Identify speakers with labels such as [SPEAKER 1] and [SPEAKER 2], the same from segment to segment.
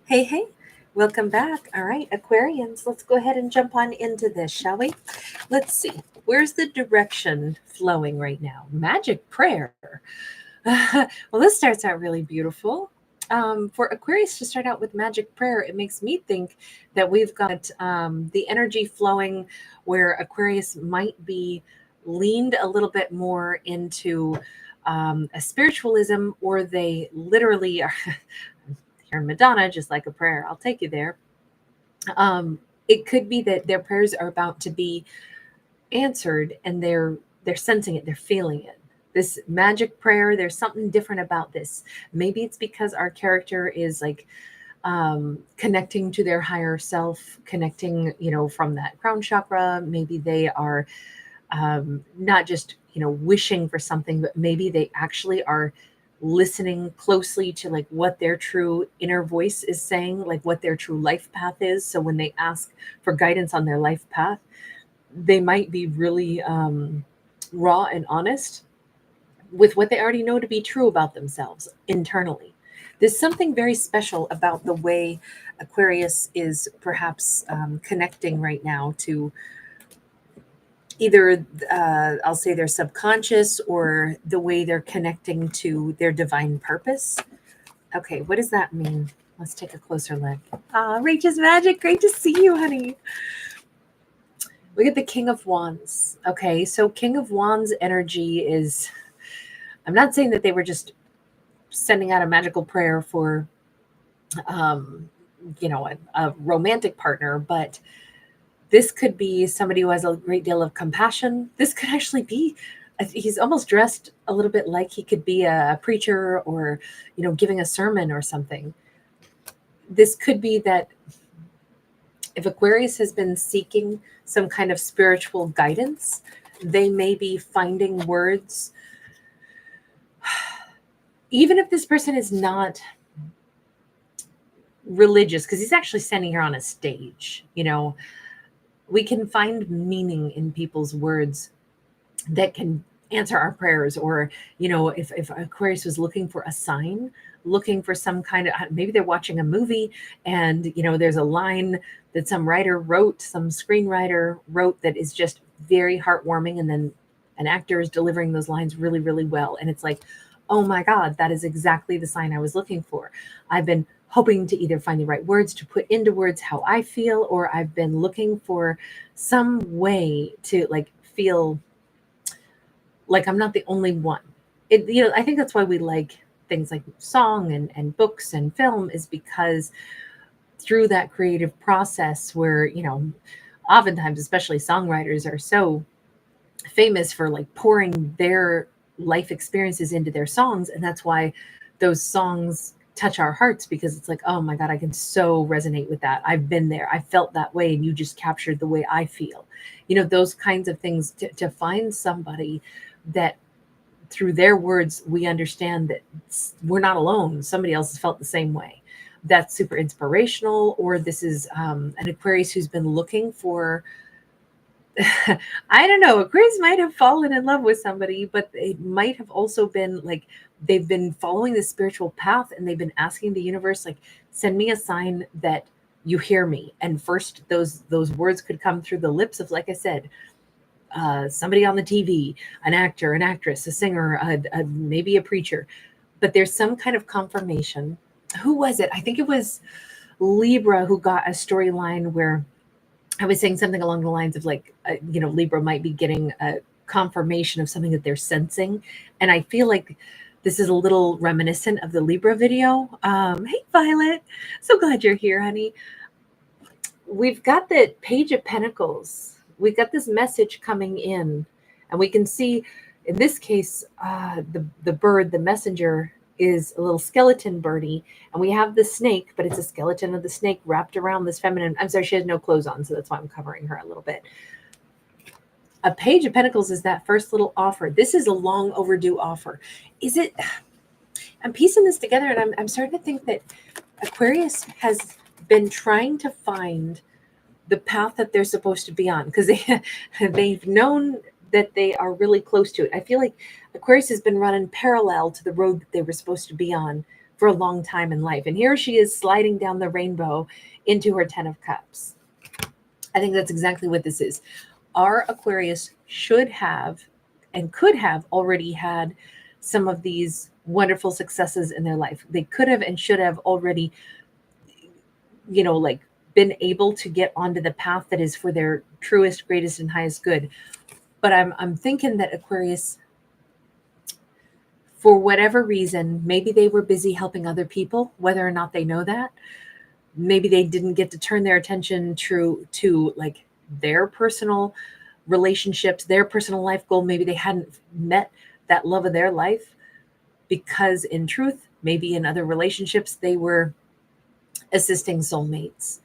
[SPEAKER 1] Hey, hey, welcome back. All right, Aquarians, let's go ahead and jump on into this, shall we? Let's see. Where's the direction flowing right now? Magic prayer. Well, this starts out really beautiful. For Aquarius to start out with magic prayer, it makes me think that we've got the energy flowing where Aquarius might be leaned a little bit more into a spiritualism, or they literally are. Hearing Madonna, just like a prayer, I'll take you there. It could be that their prayers are about to be answered, and they're sensing it, they're feeling it. This magic prayer, there's something different about this. Maybe it's because our character is like connecting to their higher self, connecting, from that crown chakra. Maybe they are not just wishing for something, but maybe they actually are listening closely to like what their true inner voice is saying, like what their true life path is. So when they ask for guidance on their life path, they might be really raw and honest with what they already know to be true about themselves internally. There's something very special about the way Aquarius is perhaps connecting right now to either I'll say their subconscious, or the way they're connecting to their divine purpose. Okay, what does that mean? Let's take a closer look. Rachel's Magic, great to see you, honey. Look at the King of Wands. Okay, so King of Wands energy is, I'm not saying that they were just sending out a magical prayer for, a romantic partner, but this could be somebody who has a great deal of compassion. This could actually be, he's almost dressed a little bit like he could be a preacher, or, giving a sermon or something. This could be that if Aquarius has been seeking some kind of spiritual guidance, they may be finding words. Even if this person is not religious, because he's actually standing here on a stage, we can find meaning in people's words that can answer our prayers. Or, if Aquarius was looking for a sign, looking for some kind of, maybe they're watching a movie and, there's a line that some screenwriter wrote that is just very heartwarming. And then an actor is delivering those lines really, really well. And it's like, oh my God, that is exactly the sign I was looking for. I've been hoping to either find the right words to put into words how I feel, or I've been looking for some way to like feel like I'm not the only one. I think that's why we like things like song and books and film, is because through that creative process where, oftentimes, especially songwriters, are so famous for like pouring their life experiences into their songs. And that's why those songs touch our hearts, because it's like, oh my God, I can so resonate with that. I've been there. I felt that way. And you just captured the way I feel. Those kinds of things, to find somebody that through their words, we understand that we're not alone. Somebody else has felt the same way. That's super inspirational. Or this is an Aquarius who's been looking for, I don't know, Aquarius might have fallen in love with somebody, but it might have also been like they've been following the spiritual path, and they've been asking the universe, like, send me a sign that you hear me. And first, those words could come through the lips of, like I said, somebody on the TV, an actor, an actress, a singer, maybe a preacher. But there's some kind of confirmation. Who was it? I think it was Libra who got a storyline where I was saying something along the lines of like, Libra might be getting a confirmation of something that they're sensing. And I feel like this is a little reminiscent of the Libra video. Hey, Violet. So glad you're here, honey. We've got the Page of Pentacles. We've got this message coming in, and we can see in this case, the bird, the messenger, is a little skeleton birdie, and we have the snake, but it's a skeleton of the snake wrapped around this feminine. I'm sorry, she has no clothes on, so that's why I'm covering her a little bit. A Page of Pentacles is that first little offer. This is a long overdue offer. Is it? I'm piecing this together, and I'm starting to think that Aquarius has been trying to find the path that they're supposed to be on, because they've known that they are really close to it. I feel like Aquarius has been running parallel to the road that they were supposed to be on for a long time in life. And here she is sliding down the rainbow into her 10 of Cups. I think that's exactly what this is. Our Aquarius should have and could have already had some of these wonderful successes in their life. They could have and should have already, like been able to get onto the path that is for their truest, greatest, and highest good. But I'm thinking that Aquarius, for whatever reason, maybe they were busy helping other people, whether or not they know that. Maybe they didn't get to turn their attention to like their personal relationships, their personal life goal. Maybe they hadn't met that love of their life, because in truth, maybe in other relationships, they were assisting soulmates.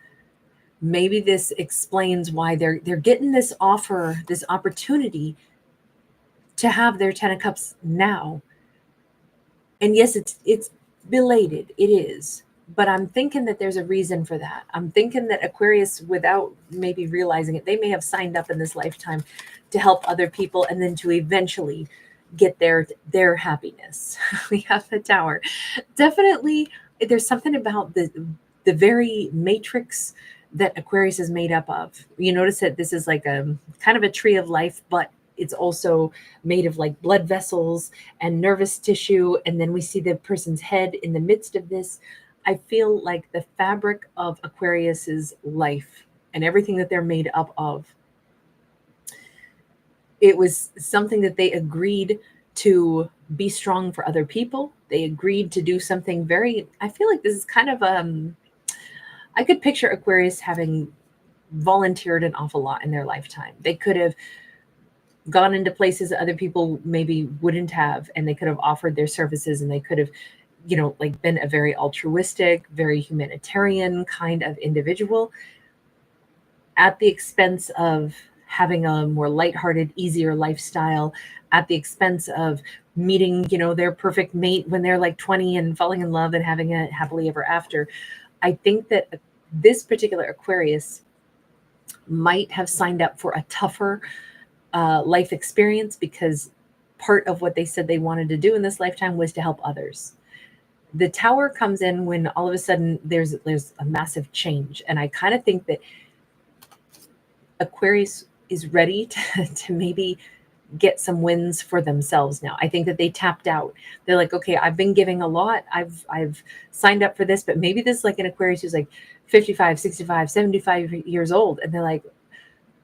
[SPEAKER 1] Maybe this explains why they're getting this offer, this opportunity to have their 10 of Cups now. And yes, it's belated. It is. But I'm thinking that there's a reason for that. I'm thinking that Aquarius, without maybe realizing it, they may have signed up in this lifetime to help other people and then to eventually get their happiness. We have the Tower. Definitely, there's something about the very matrix that Aquarius is made up of. You notice that this is like a kind of a tree of life, but it's also made of like blood vessels and nervous tissue. And then we see the person's head in the midst of this. I feel like the fabric of Aquarius's life and everything that they're made up of, it was something that they agreed to be strong for other people. They agreed to do something very, I feel like this is kind of, I could picture Aquarius having volunteered an awful lot in their lifetime. They could have gone into places that other people maybe wouldn't have, and they could have offered their services, and they could have, like been a very altruistic, very humanitarian kind of individual at the expense of having a more lighthearted, easier lifestyle, at the expense of meeting, their perfect mate when they're like 20 and falling in love and having a happily ever after. I think that this particular Aquarius might have signed up for a tougher life experience, because part of what they said they wanted to do in this lifetime was to help others. The Tower comes in when all of a sudden there's a massive change. And I kind of think that Aquarius is ready to maybe get some wins for themselves now. I think that they tapped out. They're like, okay, I've been giving a lot. I've signed up for this, but maybe this is like an Aquarius who's like 55, 65, 75 years old. And they're like,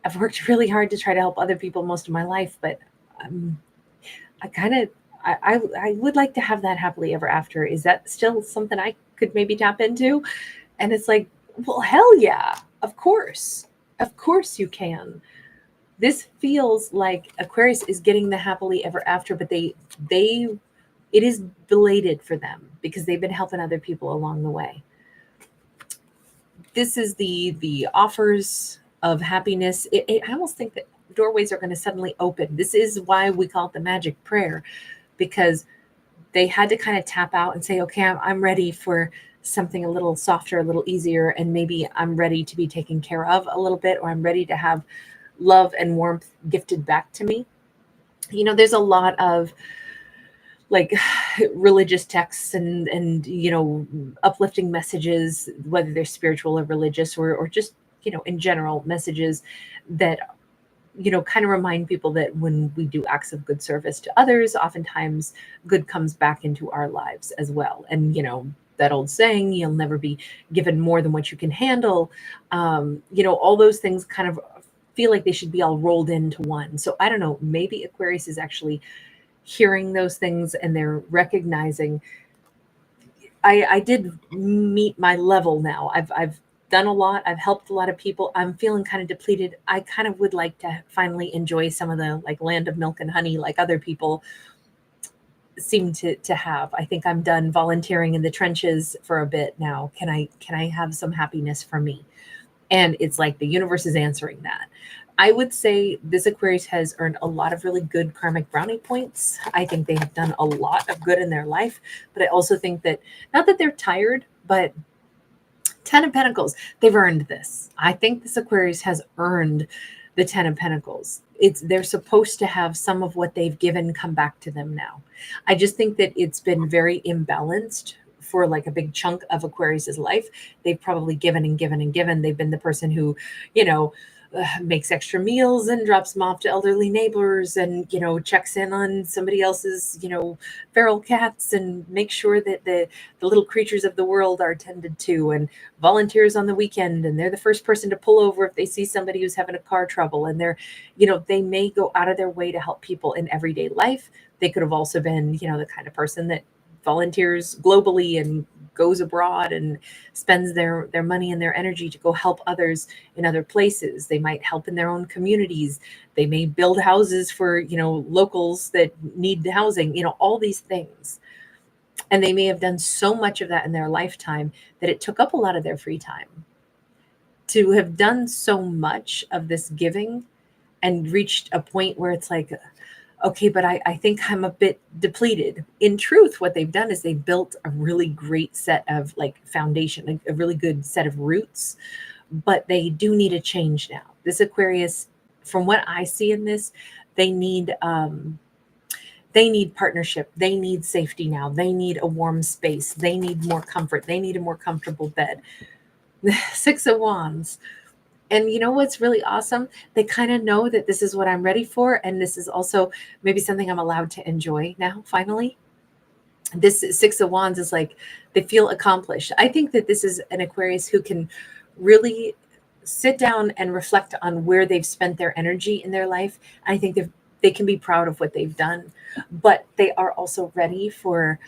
[SPEAKER 1] I've worked really hard to try to help other people most of my life, but I would like to have that happily ever after. Is that still something I could maybe tap into? And it's like, well, hell yeah, of course you can. This feels like Aquarius is getting the happily ever after, but it is belated for them because they've been helping other people along the way. This is the offers of happiness. I almost think that doorways are going to suddenly open. This is why we call it the magic prayer, because they had to kind of tap out and say, okay, I'm ready for something a little softer, a little easier, and maybe I'm ready to be taken care of a little bit, or I'm ready to have love and warmth gifted back to me. There's a lot of like religious texts and uplifting messages, whether they're spiritual or religious or just, in general messages that, kind of remind people that when we do acts of good service to others, oftentimes good comes back into our lives as well. And, that old saying, you'll never be given more than what you can handle. All those things kind of feel like they should be all rolled into one. So I don't know, maybe Aquarius is actually hearing those things and they're recognizing, I did meet my level now. I've done a lot. I've helped a lot of people. I'm feeling kind of depleted. I kind of would like to finally enjoy some of the like land of milk and honey like other people seem to have. I think I'm done volunteering in the trenches for a bit now. Can I have some happiness for me? And it's like the universe is answering that. I would say this Aquarius has earned a lot of really good karmic brownie points. I think they have done a lot of good in their life, but I also think that, not that they're tired, but 10 of Pentacles, they've earned this. I think this Aquarius has earned the 10 of Pentacles. They're supposed to have some of what they've given come back to them now. I just think that it's been very imbalanced for like a big chunk of Aquarius's life. They've probably given and given and given. They've been the person who, you know, makes extra meals and drops them off to elderly neighbors, and checks in on somebody else's feral cats, and makes sure that the little creatures of the world are tended to, and volunteers on the weekend, and they're the first person to pull over if they see somebody who's having a car trouble. And they're they may go out of their way to help people in everyday life. They could have also been the kind of person that volunteers globally and goes abroad and spends their money and their energy to go help others in other places. They might help in their own communities. They may build houses for locals that need housing, all these things. And they may have done so much of that in their lifetime that it took up a lot of their free time. To have done so much of this giving and reached a point where it's like, okay, but I think I'm a bit depleted. In truth, what they've done is they built a really great set of foundation, a really good set of roots, but they do need a change now. This Aquarius, from what I see in this, they need partnership. They need safety now. They need a warm space. They need more comfort. They need a more comfortable bed. Six of Wands. And you know what's really awesome? They kind of know that this is what I'm ready for. And this is also maybe something I'm allowed to enjoy now, finally. This Six of Wands is like, they feel accomplished. I think that this is an Aquarius who can really sit down and reflect on where they've spent their energy in their life. I think they can be proud of what they've done, but they are also ready for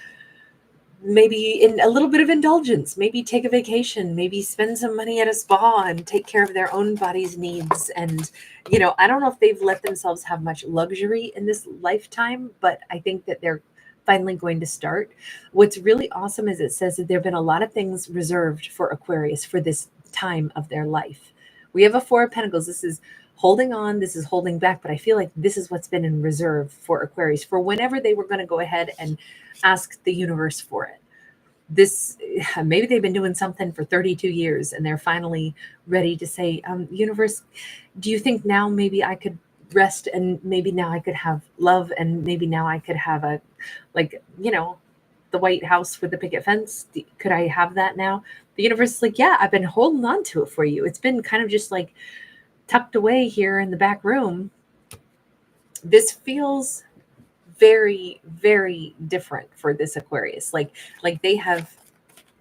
[SPEAKER 1] maybe in a little bit of indulgence, maybe take a vacation, maybe spend some money at a spa and take care of their own body's needs. And, I don't know if they've let themselves have much luxury in this lifetime, but I think that they're finally going to start. What's really awesome is it says that there have been a lot of things reserved for Aquarius for this time of their life. We have a Four of Pentacles. This is holding on, this is holding back, but I feel like this is what's been in reserve for Aquarius for whenever they were going to go ahead and ask the universe for it. This, maybe they've been doing something for 32 years and they're finally ready to say, universe, do you think now maybe I could rest, and maybe now I could have love, and maybe now I could have the White House with the picket fence? Could I have that now? The universe is like, yeah, I've been holding on to it for you. It's been kind of just like tucked away here in the back room. This feels very, very different for this Aquarius. Like they have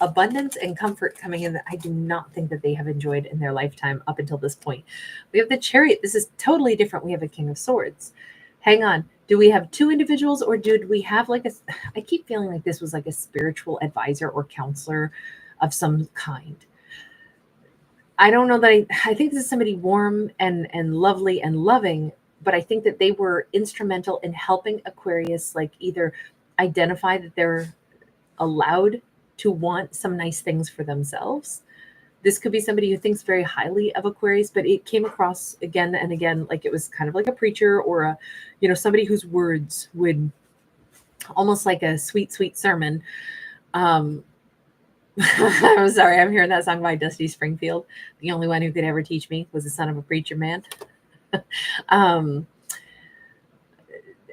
[SPEAKER 1] abundance and comfort coming in that I do not think that they have enjoyed in their lifetime up until this point. We have the Chariot. This is totally different. We have a King of Swords. Hang on. Do we have two individuals, or did we have I keep feeling like this was like a spiritual advisor or counselor of some kind. I don't know that I think this is somebody warm and lovely and loving, but I think that they were instrumental in helping Aquarius either identify that they're allowed to want some nice things for themselves. This could be somebody who thinks very highly of Aquarius, but it came across again and again like it was kind of like a preacher or somebody whose words would almost like a sweet, sweet sermon. I'm sorry, I'm hearing that song by Dusty Springfield. The only one who could ever teach me was the son of a preacher man. I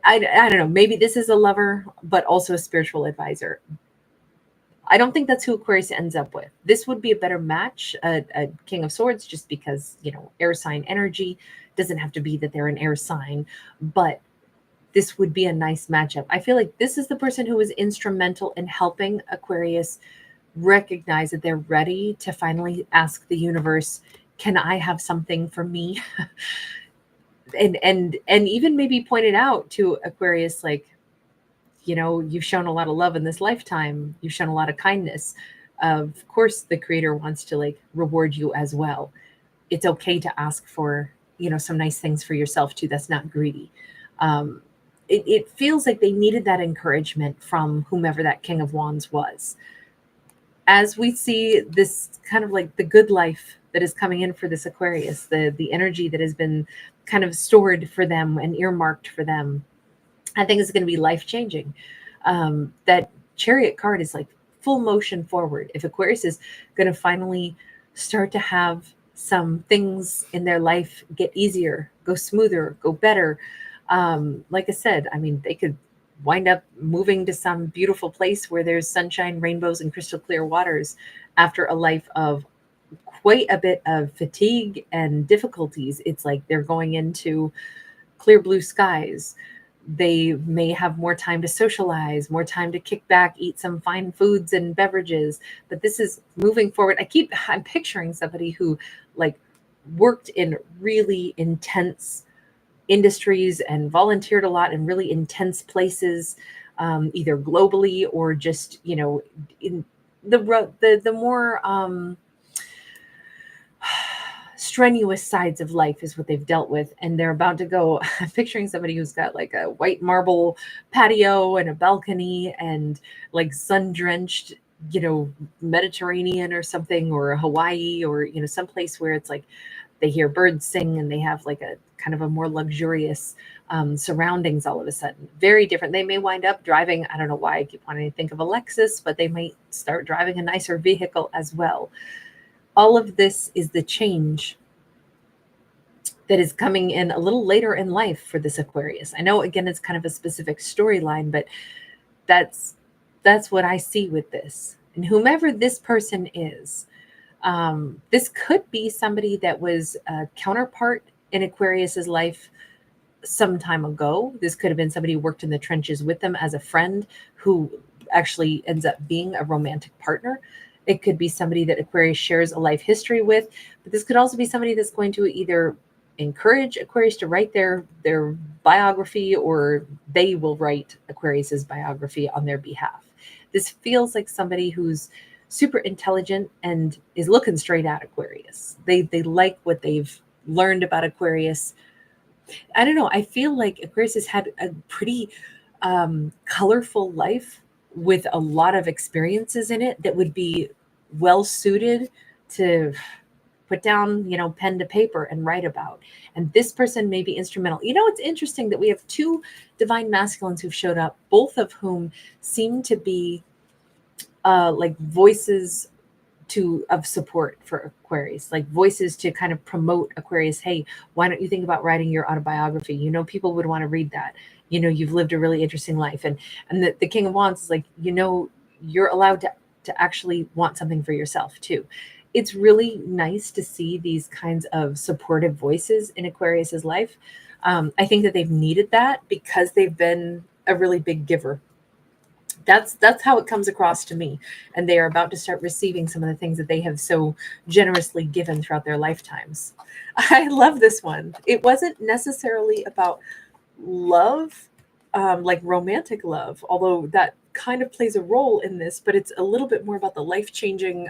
[SPEAKER 1] don't know. Maybe this is a lover, but also a spiritual advisor. I don't think that's who Aquarius ends up with. This would be a better match, a King of Swords, just because, air sign energy. Doesn't have to be that they're an air sign, but this would be a nice matchup. I feel like this is the person who was instrumental in helping Aquarius recognize that they're ready to finally ask the universe, can I have something for me? and even maybe pointed out to Aquarius, you've shown a lot of love in this lifetime. You've shown a lot of kindness. Of course, the creator wants to reward you as well. It's okay to ask for, some nice things for yourself too. That's not greedy. It feels like they needed that encouragement from whomever that King of Wands was. As we see this kind of the good life that is coming in for this Aquarius, the energy that has been kind of stored for them and earmarked for them, I think it's going to be life-changing. That Chariot card is full motion forward. If Aquarius is going to finally start to have some things in their life get easier, go smoother, go better. Like I said, I mean, they could wind up moving to some beautiful place where there's sunshine, rainbows, and crystal clear waters after a life of quite a bit of fatigue and difficulties. It's like they're going into clear blue skies. They may have more time to socialize, more time to kick back, eat some fine foods and beverages. But this is moving forward. I'm picturing somebody who like worked in really intense industries and volunteered a lot in really intense places, either globally or just, in the more strenuous sides of life is what they've dealt with. And they're about to go. I'm picturing somebody who's got like a white marble patio and a balcony and like sun-drenched, Mediterranean or something, or Hawaii, or, someplace where it's like they hear birds sing and they have like a kind of a more luxurious surroundings all of a sudden. Very different. They may wind up driving, I don't know why I keep wanting to think of a Lexus, but they might start driving a nicer vehicle as well. All of this is the change that is coming in a little later in life for this Aquarius. I know, again, it's kind of a specific storyline, but that's what I see with this. And whomever this person is, this could be somebody that was a counterpart in Aquarius's life some time ago. This could have been somebody who worked in the trenches with them as a friend who actually ends up being a romantic partner. It could be somebody that Aquarius shares a life history with, but this could also be somebody that's going to either encourage Aquarius to write their biography, or they will write Aquarius's biography on their behalf. This feels like somebody who's super intelligent and is looking straight at Aquarius. They like what they've learned about Aquarius. I don't know. I feel like Aquarius has had a pretty colorful life with a lot of experiences in it that would be well suited to put down, pen to paper and write about. And this person may be instrumental. It's interesting that we have two divine masculines who've showed up, both of whom seem to be like voices of support for Aquarius, like voices to kind of promote Aquarius. Hey, why don't you think about writing your autobiography? People would want to read that. You've lived a really interesting life. And the King of Wands is like, you're allowed to actually want something for yourself too. It's really nice to see these kinds of supportive voices in Aquarius's life. I think that they've needed that because they've been a really big giver. That's how it comes across to me. And they are about to start receiving some of the things that they have so generously given throughout their lifetimes. I love this one. It wasn't necessarily about love, like romantic love, although that kind of plays a role in this, but it's a little bit more about the life-changing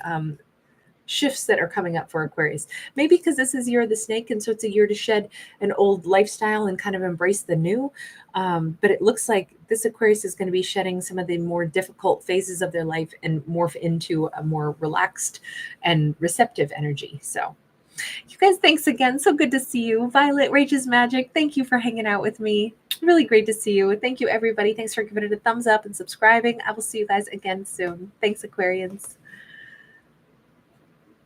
[SPEAKER 1] shifts that are coming up for Aquarius. Maybe because this is year of the snake, and so it's a year to shed an old lifestyle and kind of embrace the new. But it looks like this Aquarius is going to be shedding some of the more difficult phases of their life and morph into a more relaxed and receptive energy. So you guys, thanks again. So good to see you. Violet Rage's Magic, thank you for hanging out with me. Really great to see you. Thank you, everybody. Thanks for giving it a thumbs up and subscribing. I will see you guys again soon. Thanks, Aquarians.